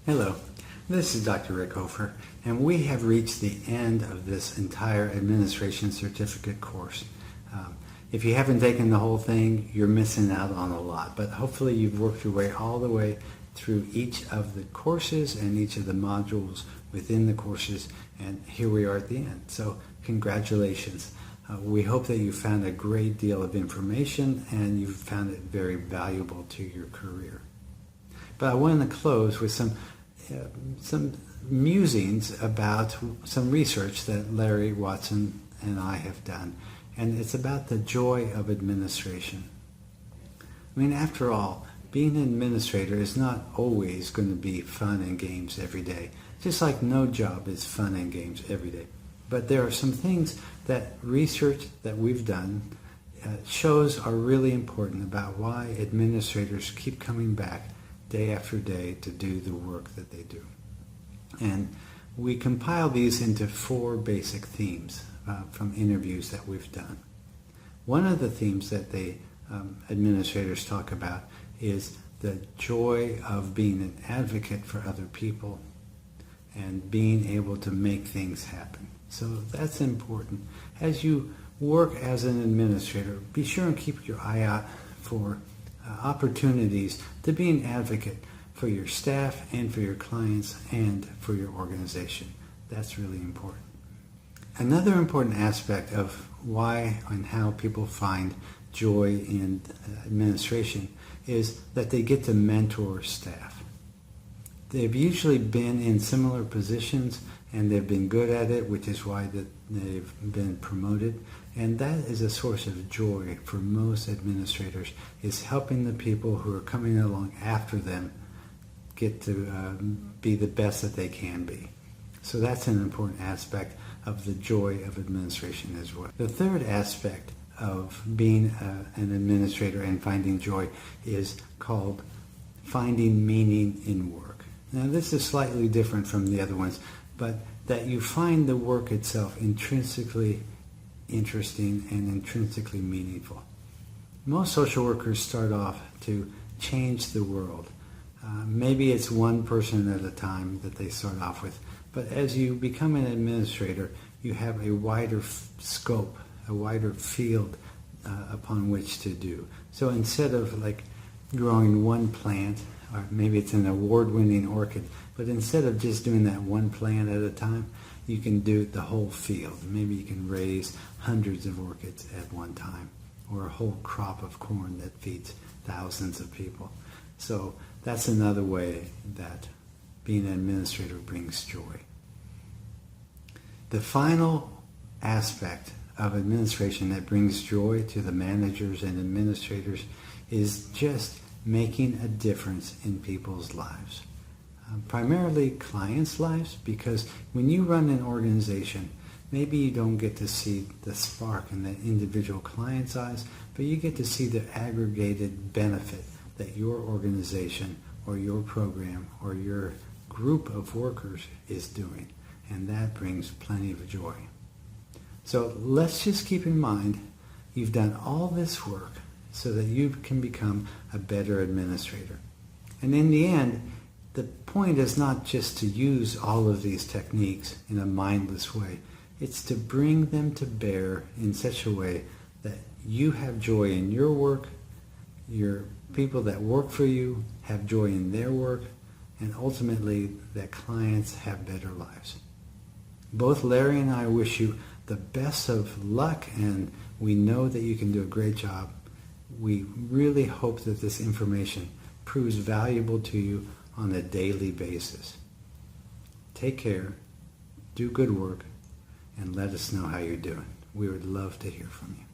Hello, this is Dr. Rick Hofer, and we have reached the end of this entire administration certificate course. If you haven't taken the whole thing, you're missing out on a lot, but hopefully you've worked your way all the way through each of the courses and each of the modules within the courses, and here we are at the end. So congratulations. We hope that you found a great deal of information and you found it very valuable to your career. But I want to close with some musings about some research that Larry Watson and I have done, and it's about the joy of administration. I mean, after all, being an administrator is not always going to be fun and games every day, just like no job is fun and games every day. But there are some things that research that we've done shows are really important about why administrators keep coming back day after day to do the work that they do. And we compile these into 4 basic themes from interviews that we've done. One of the themes that the administrators talk about is the joy of being an advocate for other people and being able to make things happen. So that's important. As you work as an administrator, be sure and keep your eye out for opportunities to be an advocate for your staff and for your clients and for your organization. That's really important. Another important aspect of why and how people find joy in administration is that they get to mentor staff. They've usually been in similar positions and they've been good at it, which is why they've been promoted. And that is a source of joy for most administrators, is helping the people who are coming along after them get to be the best that they can be. So that's an important aspect of the joy of administration as well. The third aspect of being an administrator and finding joy is called finding meaning in work. Now this is slightly different from the other ones, but that you find the work itself intrinsically interesting and intrinsically meaningful. Most social workers start off to change the world. Maybe it's one person at a time that they start off with, but as you become an administrator, you have a wider scope, a wider field upon which to do. So instead of like growing one plant, or maybe it's an award-winning orchid, but instead of just doing that one plant at a time, you can do the whole field. Maybe you can raise hundreds of orchids at one time, or a whole crop of corn that feeds thousands of people. So that's another way that being an administrator brings joy. The final aspect of administration that brings joy to the managers and administrators is just making a difference in people's lives. Primarily clients' lives, because when you run an organization, maybe you don't get to see the spark in the individual client's eyes, but you get to see the aggregated benefit that your organization or your program or your group of workers is doing, and that brings plenty of joy. So let's just keep in mind, you've done all this work so that you can become a better administrator. And in the end, the point is not just to use all of these techniques in a mindless way. It's to bring them to bear in such a way that you have joy in your work, your people that work for you have joy in their work, and ultimately that clients have better lives. Both Larry and I wish you the best of luck, and we know that you can do a great job. We really hope that this information proves valuable to you on a daily basis. Take care, do good work, and let us know how you're doing. We would love to hear from you.